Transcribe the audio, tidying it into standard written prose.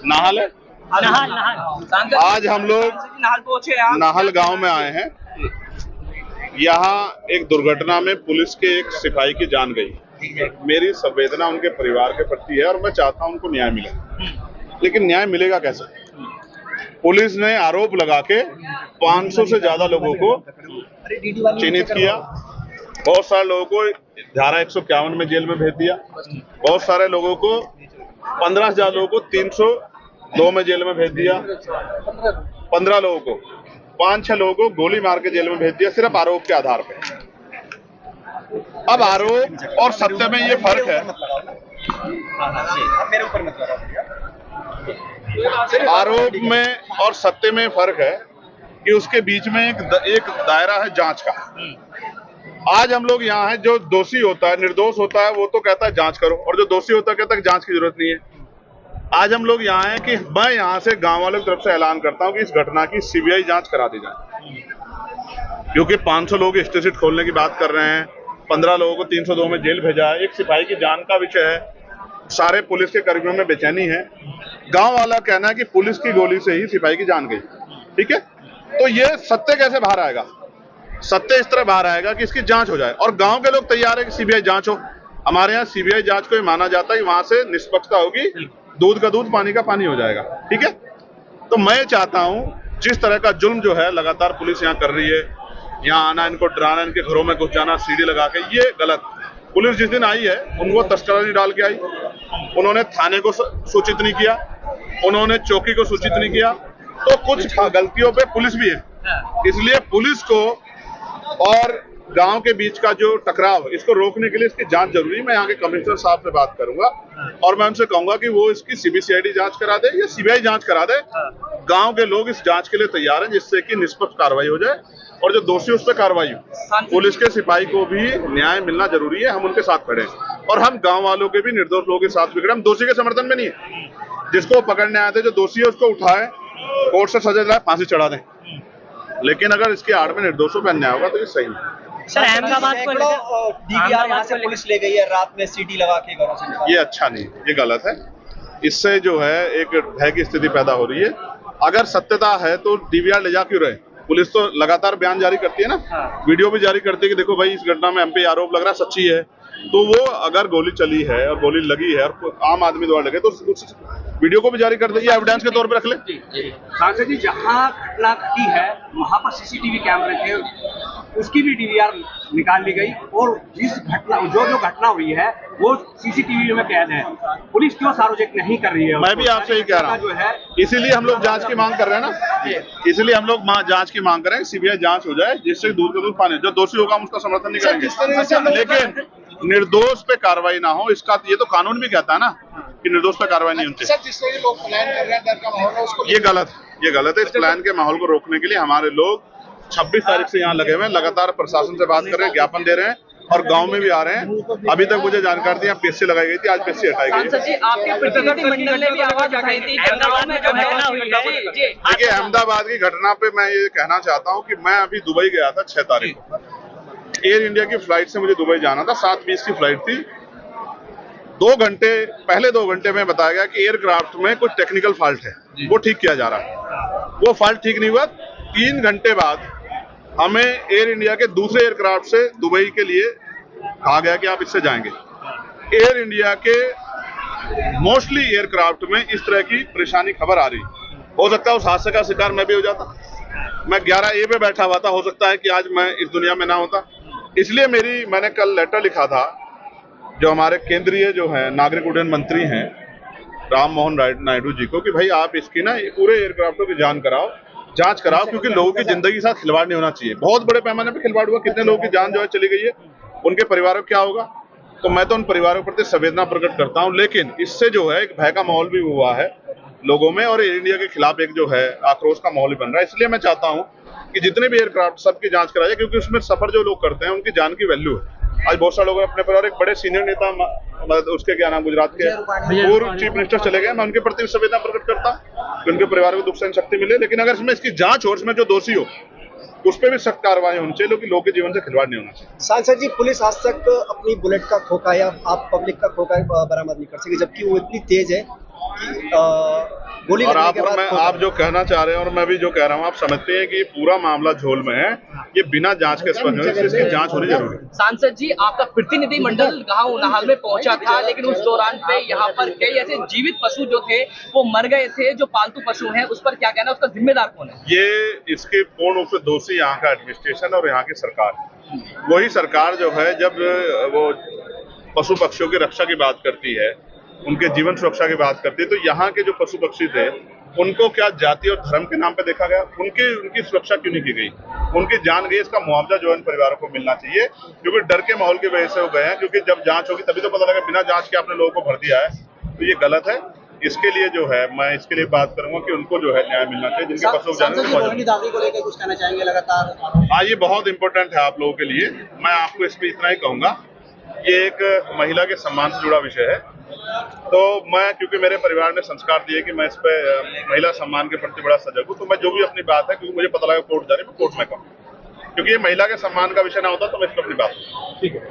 Nahal है। आज हम लोग नाहल गांव में आए हैं। यहाँ एक दुर्घटना में पुलिस के एक सिपाही की जान गई। मेरी संवेदना उनके परिवार के प्रति है और मैं चाहता हूं उनको न्याय मिले, लेकिन न्याय मिलेगा कैसे? पुलिस ने आरोप लगा के 500 से ज्यादा लोगों को चिन्हित किया, बहुत सारे लोगों को धारा 151 में जेल में भेज दिया, बहुत सारे लोगों को 15,000 लोगों को 302 में जेल में भेज दिया, 15 लोगों को 5-6 लोगों को गोली मार के जेल में भेज दिया, सिर्फ आरोप के आधार पे। अब आरोप और सत्य में ये फर्क है। आरोप में और सत्य में फर्क है कि उसके बीच में एक दायरा है जांच का। आज हम लोग यहाँ हैं, जो दोषी होता है, निर्दोष होता है, वो तो कहता है जांच करो, और जो दोषी होता है कहता है जांच की जरूरत नहीं है। आज हम लोग यहाँ हैं कि मैं यहाँ से गांव वालों की तरफ से ऐलान करता हूँ कि इस घटना की सीबीआई जांच करा दी जाए, क्योंकि 500 लोग स्टे सीट खोलने की बात कर रहे हैं, 15 लोगों को 302 में जेल भेजा है, एक सिपाही की जान का विषय है, सारे पुलिस के कर्मियों में बेचैनी है। गांव वाला कहना है कि पुलिस की गोली से ही सिपाही की जान गई। ठीक है, तो ये सत्य कैसे बाहर आएगा? सत्य इस तरह बाहर आएगा कि इसकी जांच हो जाए, और गांव के लोग तैयार है कि सीबीआई जांच हो। हमारे यहाँ सीबीआई जांच को माना जाता है कि वहां से निष्पक्षता होगी, दूध का दूध पानी का पानी हो जाएगा। ठीक है, तो मैं चाहता हूं जिस तरह का जुल्म जो है लगातार पुलिस यहाँ कर रही है, यहाँ आना, इनको डराना, इनके घरों में घुस जाना सीढ़ी लगा के, ये गलत। पुलिस जिस दिन आई है उनको तस्करा नहीं डाल के आई, उन्होंने थाने को सूचित नहीं किया, उन्होंने चौकी को सूचित नहीं किया, तो कुछ गलतियों पे पुलिस भी है। इसलिए पुलिस को और गांव के बीच का जो टकराव, इसको रोकने के लिए इसकी जांच जरूरी है। मैं यहाँ के कमिश्नर साहब से बात करूंगा और मैं उनसे कहूंगा कि वो इसकी सीबीसीआईडी जांच करा दे या सीबीआई जांच करा दे। गांव के लोग इस जांच के लिए तैयार हैं, जिससे कि निष्पक्ष कार्रवाई हो जाए और जो दोषी उस पर कार्रवाई हो। पुलिस के सिपाही को भी न्याय मिलना जरूरी है, हम उनके साथ खड़े हैं, और हम गाँव वालों के भी, निर्दोष लोगों के साथ भी खड़े। हम दोषी के समर्थन में नहीं है। जिसको पकड़ने आए थे, जो दोषी है उसको उठाए, कोर्ट से सजा दिलाए, फांसी चढ़ा दें, लेकिन अगर इसके आड़ में निर्दोषों पर अन्याय होगा तो ये सही नहीं। सर, अहमदाबाद को डीवीआर यहाँ से पुलिस ले गई है, रात में सीटी लगा के घरों से निकाला। ये अच्छा नहीं, ये गलत है। इससे जो है एक भय की स्थिति पैदा हो रही है। अगर सत्यता है तो डीवीआर ले जा क्यों रहे? पुलिस तो लगातार बयान जारी करती है ना, वीडियो भी जारी करती है कि देखो भाई इस घटना में हम पे आरोप लग रहा है, सच्ची है। तो वो अगर गोली चली है और गोली लगी है और आम आदमी द्वारा लगे तो उस वीडियो को भी जारी कर दे, एविडेंस के तौर पे रख ले। सांसद जी, जहाँ घटना घटी है वहाँ पर सीसीटीवी कैमरे थे, उसकी भी डीवीआर निकाल ली गई, और जिस घटना जो घटना हुई है वो सीसीटीवी में कैद है। पुलिस क्यों सार्वजनिक नहीं कर रही है? मैं भी आपसे ही कह रहा हूँ, इसीलिए हम लोग जांच की मांग कर रहे हैं ना, इसलिए हम लोग जांच की मांग कर रहे हैं, सीबीआई जांच हो जाए, जिससे दूध का दूध पानी। जो दोषी होगा हम उसका समर्थन नहीं करेंगे, लेकिन निर्दोष पे कार्रवाई ना हो, इसका ये तो कानून भी कहता है ना कि निर्दोष पे कार्रवाई नहीं होती। ये गलत है, ये गलत है। इस प्लान के माहौल को रोकने के लिए हमारे लोग 26 तारीख से यहाँ लगे हुए हैं, लगातार प्रशासन से बात कर रहे हैं, ज्ञापन दे रहे हैं, और गांव में भी आ रहे हैं। अभी तक मुझे जानकारी दी पीएससी लगाई गई थी, आज पीएससी हटाई गई है। देखिए, अहमदाबाद की घटना पे मैं ये कहना चाहता हूँ कि मैं अभी दुबई गया था 6 तारीख को। एयर इंडिया की फ्लाइट से मुझे दुबई जाना था, 7:20 की फ्लाइट थी। 2 घंटे में बताया गया कि एयरक्राफ्ट में कुछ टेक्निकल फॉल्ट है, वो ठीक किया जा रहा है। वो फॉल्ट ठीक नहीं हुआ। 3 घंटे बाद हमें एयर इंडिया के दूसरे एयरक्राफ्ट से दुबई के लिए कहा गया कि आप इससे जाएंगे। एयर इंडिया के मोस्टली एयरक्राफ्ट में इस तरह की परेशानी खबर आ रही। हो सकता है उस हादसे का शिकार मैं भी हो जाता, मैं 11A पे बैठा हुआ था, हो सकता है कि आज मैं इस दुनिया में ना होता। इसलिए मैंने कल लेटर लिखा था जो हमारे केंद्रीय जो है नागरिक उड्डयन मंत्री हैं राम मोहन नायडू जी को, कि भाई आप इसकी ना पूरे एयरक्राफ्टों की जांच कराओ, क्योंकि लोगों की जिंदगी के साथ खिलवाड़ नहीं होना चाहिए। बहुत बड़े पैमाने पे खिलवाड़ हुआ, कितने लोगों की जान जो है चली गई है, उनके परिवारों को क्या होगा? तो मैं तो उन परिवारों के प्रति संवेदना प्रकट करता हूं, लेकिन इससे जो है एक भय का माहौल भी हुआ है लोगों में, और एयर इंडिया के खिलाफ एक जो है आक्रोश का माहौल भी बन रहा है। इसलिए मैं चाहता हूं कि जितने भी एयरक्राफ्ट सबकी जांच कराई जाए, क्योंकि उसमें सफर जो लोग करते हैं उनकी जान की वैल्यू है। आज बहुत सारे लोग अपने परिवार, एक बड़े सीनियर नेता, उसके क्या नाम, गुजरात के पूर्व चीफ मिनिस्टर चले गए, मैं उनके प्रति संवेदना प्रकट करता हूं कि उनके परिवार को दुख सहन शक्ति मिले। लेकिन अगर इसमें इसकी जांच हो, इसमें जो दोषी हो उस पर भी सख्त कार्रवाई होनी चाहिए, क्योंकि लोगों के जीवन से खिलवाड़ नहीं होना चाहिए। सांसद जी, पुलिस आज तक अपनी बुलेट का खोखा या आप पब्लिक का खोखा बरामद नहीं कर सकी, जबकि वो इतनी तेज है कि गोली और लगने के बाद आप जो कहना चाह रहे हैं और मैं भी जो कह रहा हूँ, आप समझते हैं कि ये पूरा मामला झोल में है, ये बिना जांच के स्पष्ट है, इसकी जांच होनी जरूरी है। सांसद जी, आपका प्रतिनिधि मंडल गांव नाहल में पहुंचा था, लेकिन उस दौरान पे यहाँ पर कई ऐसे जीवित पशु जो थे वो मर गए थे, जो पालतू पशु हैं, उस पर क्या कहना है, उसका जिम्मेदार कौन है? ये इसके पूर्ण रूप से दोषी यहाँ का एडमिनिस्ट्रेशन और यहाँ की सरकार है। वही सरकार जो है जब वो पशु पक्षियों की रक्षा की बात करती है, उनके जीवन सुरक्षा की बात करती है, तो यहाँ के जो पशु पक्षी थे उनको क्या जाति और धर्म के नाम पे देखा गया? उनकी सुरक्षा क्यों नहीं की गई? उनकी जान गई, इसका मुआवजा जो है इन परिवारों को मिलना चाहिए, क्योंकि डर के माहौल की वजह से वो गए हैं। क्योंकि जब जांच होगी तभी तो पता लगा, बिना जांच के आपने लोगों को भर दिया है, तो ये गलत है। इसके लिए जो है मैं इसके लिए बात करूंगा कि उनको जो है न्याय मिलना चाहिए, जिनके पशु रोहिणी दावरी को लेकर कुछ कहना चाहेंगे? लगातार हाँ, ये बहुत इंपॉर्टेंट है आप लोगों के लिए। मैं आपको इस पे इतना ही कहूंगा, ये एक महिला के सम्मान से जुड़ा विषय है। तो मैं, क्योंकि मेरे परिवार ने संस्कार दिए कि मैं इस पे महिला सम्मान के प्रति बड़ा सजग हूँ, तो मैं जो भी अपनी बात है, क्योंकि मुझे पता लगा कोर्ट जा रही है, मैं कोर्ट में कहूँ, क्योंकि ये महिला के सम्मान का विषय ना होता तो मैं इस पर अपनी बात, ठीक है।